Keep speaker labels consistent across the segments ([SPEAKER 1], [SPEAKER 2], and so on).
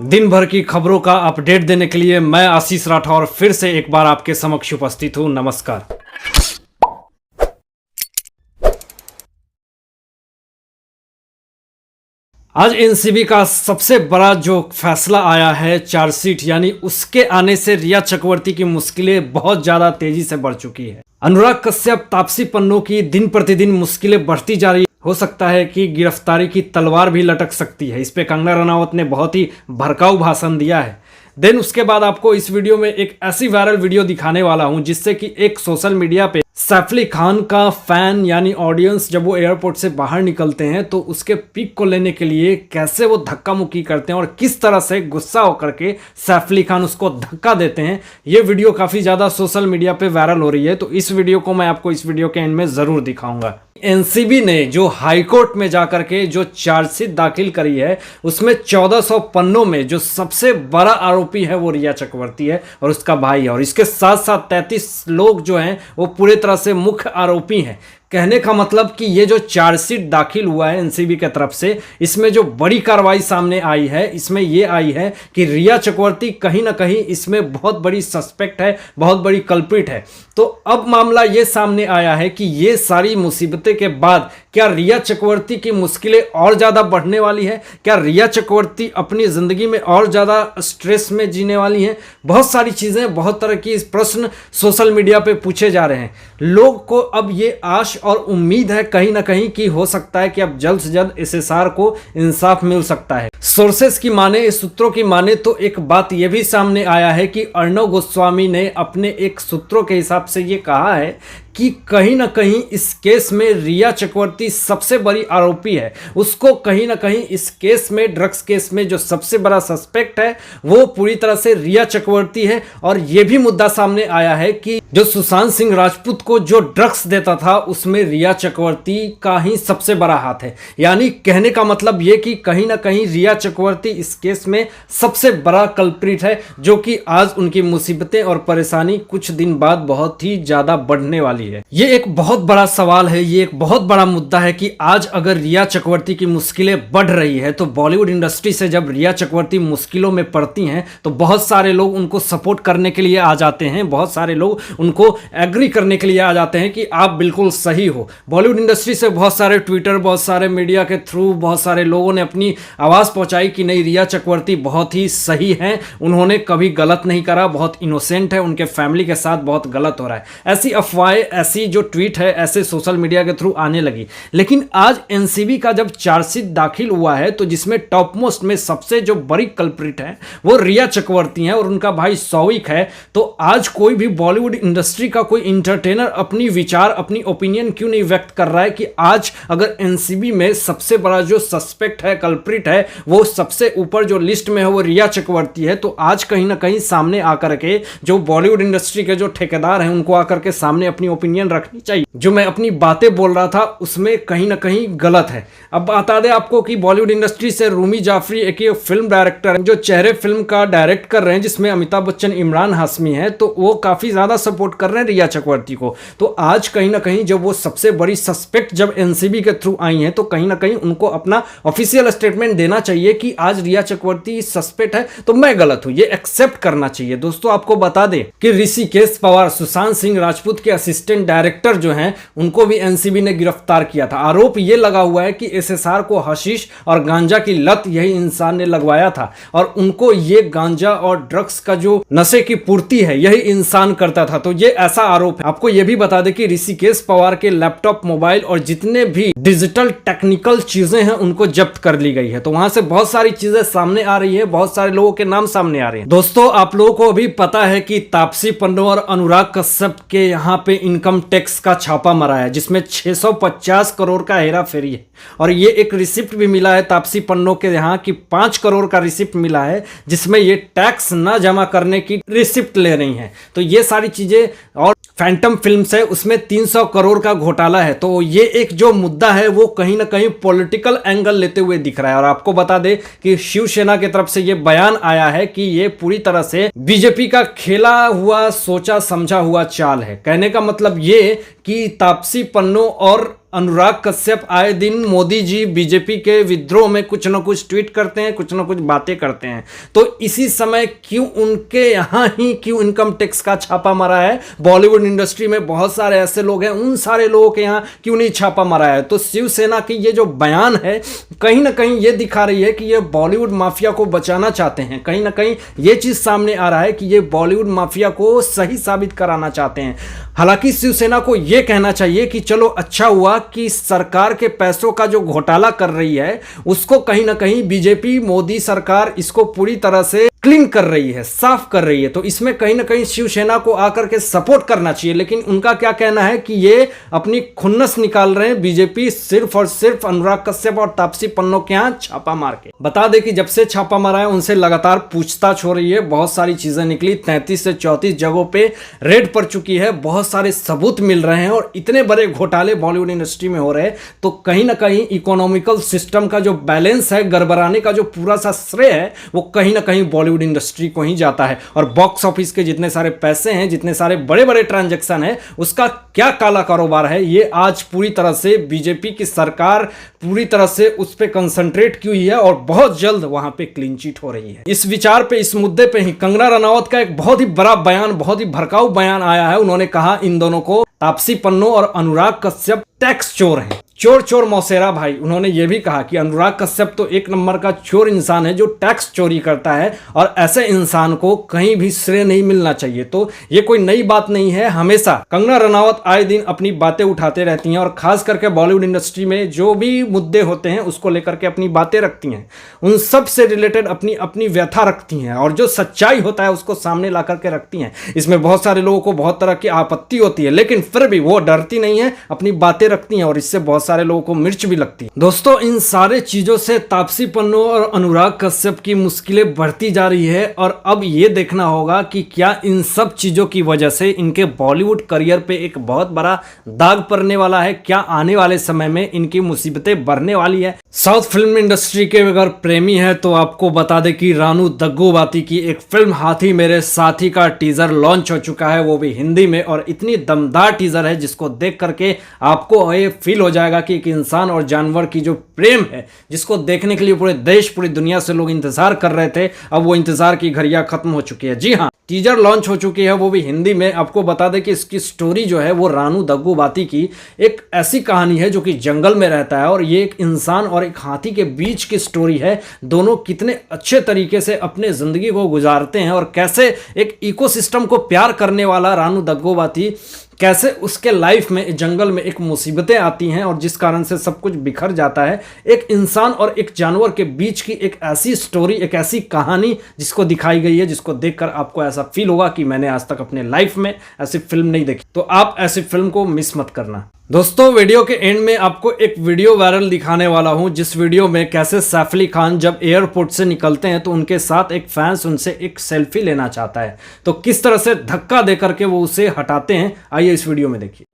[SPEAKER 1] दिन भर की खबरों का अपडेट देने के लिए मैं आशीष राठौर फिर से एक बार आपके समक्ष उपस्थित हूं। नमस्कार। आज एनसीबी का सबसे बड़ा जो फैसला आया है चार्जशीट, यानी उसके आने से रिया चक्रवर्ती की मुश्किलें बहुत ज्यादा तेजी से बढ़ चुकी है। अनुराग कश्यप, तापसी पन्नू की दिन प्रतिदिन मुश्किलें बढ़ती जा रही। हो सकता है कि गिरफ्तारी की तलवार भी लटक सकती है। इस पे कंगना रनावत ने बहुत ही भड़काऊ भाषण दिया है। देन उसके बाद आपको इस वीडियो में एक ऐसी वायरल वीडियो दिखाने वाला हूं जिससे कि एक सोशल मीडिया पे सैफ अली खान का फैन यानी ऑडियंस जब वो एयरपोर्ट से बाहर निकलते हैं तो उसके पिक को लेने के लिए कैसे वो धक्का मुक्की करते हैं और किस तरह से गुस्सा होकर के सैफ अली खान उसको धक्का देते हैं। ये वीडियो काफी ज्यादा सोशल मीडिया पे वायरल हो रही है, तो इस वीडियो को मैं आपको इस वीडियो के एंड में जरूर दिखाऊंगा। एनसीबी ने जो हाईकोर्ट में जाकर के जो चार्जशीट दाखिल करी है उसमें 1400 पन्नों में जो सबसे बड़ा आरोपी है वो रिया चक्रवर्ती है और उसका भाई है, और इसके साथ साथ 33 लोग जो हैं वो पूरे तरह से मुख्य आरोपी हैं। कहने का मतलब कि ये जो चार्जशीट दाखिल हुआ है एनसीबी की तरफ से, इसमें जो बड़ी कार्रवाई सामने आई है इसमें ये आई है कि रिया चक्रवर्ती कहीं ना कहीं इसमें बहुत बड़ी सस्पेक्ट है, बहुत बड़ी कल्प्रिट है। तो अब मामला ये सामने आया है कि ये सारी मुसीबतें के बाद क्या रिया चक्रवर्ती की मुश्किलें और ज़्यादा बढ़ने वाली है? क्या रिया चक्रवर्ती अपनी ज़िंदगी में और ज़्यादा स्ट्रेस में जीने वाली हैं? बहुत सारी चीज़ें, बहुत तरह की प्रश्न सोशल मीडिया पे पूछे जा रहे हैं। लोग को अब ये आश और उम्मीद है कहीं ना कहीं कि हो सकता है कि अब जल्द से जल्द एसएसआर को इंसाफ मिल सकता है। सोर्सेस की माने, सूत्रों की माने तो एक बात यह भी सामने आया है कि अर्णव गोस्वामी ने अपने एक सूत्रों के हिसाब से ये कहा है कि कहीं ना कहीं इस केस में रिया चक्रवर्ती सबसे बड़ी आरोपी है। उसको कहीं ना कहीं इस केस में, ड्रग्स केस में जो सबसे बड़ा सस्पेक्ट है वो पूरी तरह से रिया चक्रवर्ती है। और यह भी मुद्दा सामने आया है कि जो सुशांत सिंह राजपूत को जो ड्रग्स देता था उसमें रिया चक्रवर्ती का ही सबसे बड़ा हाथ है। यानी कहने का मतलब यह कि कहीं ना कहीं रिया चक्रवर्ती इस केस में सबसे बड़ा कल्प्रिट है, जो कि आज उनकी मुसीबतें और परेशानी कुछ दिन बाद बहुत ही ज्यादा बढ़ने वाली है। ये एक बहुत बड़ा सवाल है, ये एक बहुत बड़ा मुद्दा है कि आज अगर रिया चक्रवर्ती की मुश्किलें बढ़ रही है तो बॉलीवुड इंडस्ट्री से जब रिया चक्रवर्ती मुश्किलों में पड़ती हैं तो बहुत सारे लोग उनको सपोर्ट करने के लिए आ जाते हैं, बहुत सारे लोग उनको एग्री करने के लिए आ जाते हैं कि आप बिल्कुल सही हो। बॉलीवुड इंडस्ट्री से बहुत सारे ट्विटर, बहुत सारे मीडिया के थ्रू बहुत सारे लोगों ने अपनी आवाज़ पहुंचाई कि नहीं, रिया चक्रवर्ती बहुत ही सही हैं, उन्होंने कभी गलत नहीं करा, बहुत इनोसेंट है, उनके फैमिली के साथ बहुत गलत हो रहा है। ऐसी अफवाहें, ऐसी जो ट्वीट है ऐसे सोशल मीडिया के थ्रू आने लगी। लेकिन आज एनसीबी का जब चार्जशीट दाखिल हुआ है तो जिसमें टॉप मोस्ट में सबसे जो बड़ी कल्प्रिट है वो रिया चक्रवर्ती है और उनका भाई सौविक है। तो आज कोई भी बॉलीवुड इंडस्ट्री का कोई इंटरटेनर अपनी विचार, अपनी ओपिनियन क्यों नहीं व्यक्त कर रहा है कि आज अगर एनसीबी में सबसे बड़ा जो सस्पेक्ट है, कल्प्रिट है, वो सबसे ऊपर जो लिस्ट में है वो रिया चक्रवर्ती है। तो आज कहीं ना कहीं सामने आकर के जो बॉलीवुड इंडस्ट्री के जो ठेकेदार हैं उनको आकर के सामने अपनी ओपिनियन रखनी चाहिए। जो मैं अपनी बातें बोल रहा था उसमें कहीं ना कहीं गलत है। अब बता दें आपको कि बॉलीवुड इंडस्ट्री से रूमी जाफरी एक फिल्म डायरेक्टर है जो चेहरे फिल्म का डायरेक्ट कर रहे हैं, जिसमें अमिताभ बच्चन, इमरान हाशमी है, तो वो काफी ज्यादा सपोर्ट कर रहे हैं रिया चक्रवर्ती को। तो आज कहीं ना कहीं जब वो सबसे बड़ी सस्पेक्ट जब एनसीबी के थ्रू आई है तो कहीं ना कहीं उनको अपना ऑफिशियल स्टेटमेंट देना चाहिए कि आज रिया चक्रवर्ती सस्पेक्ट है तो मैं गलत हूं, ये एक्सेप्ट करना चाहिए। दोस्तों आपको बता दें कि ऋषिकेश पवार, सुशांत सिंह राजपूत के असिस्टेंट डायरेक्टर जो हैं उनको भी एनसीबी ने गिरफ्तार किया था। आरोप यह लगा हुआ है कि एसएसआर को हशीश और गांजा की लत यही इंसान ने लगवाया था और उनको ये गांजा और ड्रग्स का जो नशे की पूर्ति है यही इंसान करता था। तो ये ऐसा आरोप है। आपको यह भी बता दें कि ऋषिकेश पवार के लैपटॉप, मोबाइल और जितने भी डिजिटल टेक्निकल चीजें हैं उनको जब्त कर ली गई है। तो वहां से बहुत सारी चीजें सामने आ रही है, बहुत सारे लोगों के नाम सामने आ रहे हैं। दोस्तों आप लोगों को भी पता है कि तापसी पन्नू और अनुराग कश्यप के यहाँ पे इनकम टैक्स का छापा मरा है जिसमें 650 करोड़ का हेरा फेरी है। और ये एक रिसिप्ट भी मिला है तापसी पन्नू के यहाँ कि 5 करोड़ का रिसिप्ट मिला है जिसमें ये टैक्स ना जमा करने की रिसिप्ट ले रही हैं। तो ये सारी चीजें, और फैंटम फिल्म्स है उसमें 300 करोड़ का घोटाला है। तो ये एक जो मुद्दा है वो कहीं ना कहीं पॉलिटिकल एंगल लेते हुए दिख रहा है। और आपको बता दें कि शिवसेना की तरफ से ये बयान आया है कि ये पूरी तरह से बीजेपी का खेला हुआ, सोचा समझा हुआ चाल है। कहने का मतलब ये कि तापसी पन्नू और अनुराग कश्यप आए दिन मोदी जी बीजेपी के विद्रोह में कुछ ना कुछ ट्वीट करते हैं, कुछ ना कुछ बातें करते हैं। तो इसी समय क्यों उनके यहाँ ही क्यों इनकम टैक्स का छापा मारा है? बॉलीवुड इंडस्ट्री में बहुत सारे ऐसे लोग हैं, उन सारे लोगों के यहाँ क्यों नहीं छापा मारा है? तो शिवसेना की ये जो बयान है कहीं ना कहीं ये दिखा रही है कि ये बॉलीवुड माफिया को बचाना चाहते हैं। कहीं ना कहीं ये चीज सामने आ रहा है कि ये बॉलीवुड माफिया को सही साबित कराना चाहते हैं। हालांकि शिवसेना को ये कहना चाहिए कि चलो अच्छा हुआ कि सरकार के पैसों का जो घोटाला कर रही है उसको कहीं ना कहीं बीजेपी मोदी सरकार इसको पूरी तरह से क्लीन कर रही है, साफ कर रही है। तो इसमें कहीं ना कहीं शिवसेना को आकर के सपोर्ट करना चाहिए। लेकिन उनका क्या कहना है कि ये अपनी खुन्नस निकाल रहे हैं बीजेपी सिर्फ और सिर्फ अनुराग कश्यप और तापसी पन्नू के यहाँ छापा मार के। बता दें कि जब से छापा मारा है उनसे लगातार पूछताछ हो रही है, बहुत सारी चीजें निकली, 33 से 34 जगहों पे रेड पड़ चुकी है, बहुत सारे सबूत मिल रहे हैं और इतने बड़े घोटाले बॉलीवुड इंडस्ट्री में हो रहे हैं। तो कहीं ना कहीं इकोनॉमिकल सिस्टम का जो बैलेंस है, गड़बड़ाने का जो पूरा सा श्रेय है वो कहीं ना कहीं बॉलीवुड इंडस्ट्री को ही जाता है। और बॉक्स ऑफिस के जितने सारे पैसे हैं, जितने सारे बड़े बड़े ट्रांजैक्शन है, उसका क्या काला कारोबार है, ये आज पूरी तरह से बीजेपी की सरकार पूरी तरह से उस पर कंसंट्रेट की हुई है और बहुत जल्द वहां पे क्लीन चिट हो रही है। इस विचार पे, इस मुद्दे पे ही कंगना रनावत का एक बहुत ही बड़ा बयान, बहुत ही भड़काऊ बयान आया है। उन्होंने कहा इन दोनों को, तापसी पन्नू और अनुराग कश्यप, टैक्स चोर हैं, चोर चोर मौसेरा भाई। उन्होंने ये भी कहा कि अनुराग कश्यप तो एक नंबर का चोर इंसान है जो टैक्स चोरी करता है और ऐसे इंसान को कहीं भी श्रेय नहीं मिलना चाहिए। तो ये कोई नई बात नहीं है, हमेशा कंगना रनावत आए दिन अपनी बातें उठाते रहती हैं और खास करके बॉलीवुड इंडस्ट्री में जो भी मुद्दे होते हैं उसको लेकर के अपनी बातें रखती हैं, उन सब से रिलेटेड अपनी अपनी व्यथा रखती हैं और जो सच्चाई होता है उसको सामने ला करके रखती हैं। इसमें बहुत सारे लोगों को बहुत तरह की आपत्ति होती है, लेकिन फिर भी वो डरती नहीं है, अपनी बातें रखती हैं और इससे बहुत सारे लोगों को मिर्च भी लगती है। दोस्तों, इन सारे चीजों से तापसी पन्नू और अनुराग कश्यप की मुश्किलें बढ़ती जा रही है और अब ये देखना होगा कि क्या इन सब चीजों की वजह से इनके बॉलीवुड करियर पे एक बहुत बड़ा दाग पड़ने वाला है। क्या आने वाले समय में इनकी मुसीबतें बढ़ने वाली है? साउथ फिल्म इंडस्ट्री के अगर प्रेमी है तो आपको बता दें कि रानू दग्गूबाती की एक फिल्म हाथी मेरे साथी का टीजर लॉन्च हो चुका है, वो भी हिंदी में, और इतनी दमदार टीजर है जिसको देख करके आपको ये फील हो जाएगा कि एक इंसान और जानवर की जो प्रेम है, जिसको देखने के लिए पूरे देश पूरी दुनिया से लोग इंतजार कर रहे थे, अब वो इंतजार की घड़ियां खत्म हो चुकी है। जी हाँ, टीजर लॉन्च हो चुकी है, वो भी हिंदी में। आपको बता दें कि इसकी स्टोरी जो है वो रानू दग्गूबाती की एक ऐसी कहानी है जो कि जंगल में रहता है और ये एक इंसान और एक हाथी के बीच की स्टोरी है। दोनों कितने अच्छे तरीके से अपने जिंदगी को गुजारते हैं और कैसे एक इकोसिस्टम को प्यार करने वाला रानू दग्गूबाती, कैसे उसके लाइफ में जंगल में एक मुसीबतें आती हैं और जिस कारण से सब कुछ बिखर जाता है। एक इंसान और एक जानवर के बीच की एक ऐसी स्टोरी, एक ऐसी कहानी जिसको दिखाई गई है, जिसको देखकर आपको ऐसा फील होगा कि मैंने आज तक अपने लाइफ में ऐसी फिल्म नहीं देखी। तो आप ऐसी फिल्म को मिस मत करना। दोस्तों, वीडियो के एंड में आपको एक वीडियो वायरल दिखाने वाला हूं, जिस वीडियो में कैसे सैफ अली खान जब एयरपोर्ट से निकलते हैं तो उनके साथ एक फैंस उनसे एक सेल्फी लेना चाहता है, तो किस तरह से धक्का देकर के वो उसे हटाते हैं, आइए इस वीडियो में देखिए।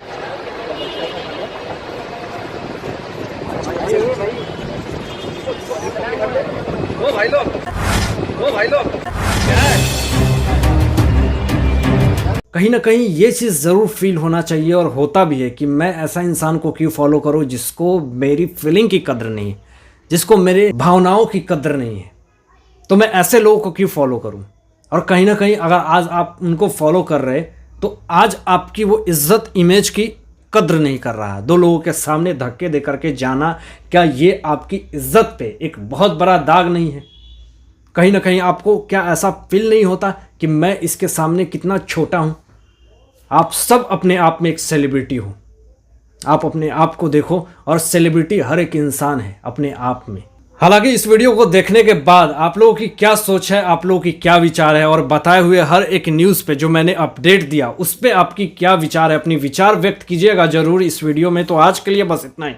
[SPEAKER 1] कहीं ना कहीं ये चीज़ ज़रूर फील होना चाहिए और होता भी है कि मैं ऐसा इंसान को क्यों फॉलो करूं जिसको मेरी फीलिंग की कदर नहीं है, जिसको मेरे भावनाओं की कदर नहीं है, तो मैं ऐसे लोगों को क्यों फॉलो करूं। और कहीं ना कहीं अगर आज आप उनको फॉलो कर रहे तो आज आपकी वो इज्जत, इमेज की कद्र नहीं कर रहा है। दो लोगों के सामने धक्के दे करके जाना, क्या ये आपकी इज्जत पे एक बहुत बड़ा दाग नहीं है? कहीं ना कहीं आपको क्या ऐसा फील नहीं होता कि मैं इसके सामने कितना छोटा हूं? आप सब अपने आप में एक सेलिब्रिटी हो, आप अपने आप को देखो, और सेलिब्रिटी हर एक इंसान है अपने आप में। हालांकि इस वीडियो को देखने के बाद आप लोगों की क्या सोच है, आप लोगों की क्या विचार है, और बताए हुए हर एक न्यूज़ पे जो मैंने अपडेट दिया उस पे आपकी क्या विचार है, अपनी विचार व्यक्त कीजिएगा जरूर इस वीडियो में। तो आज के लिए बस इतना ही।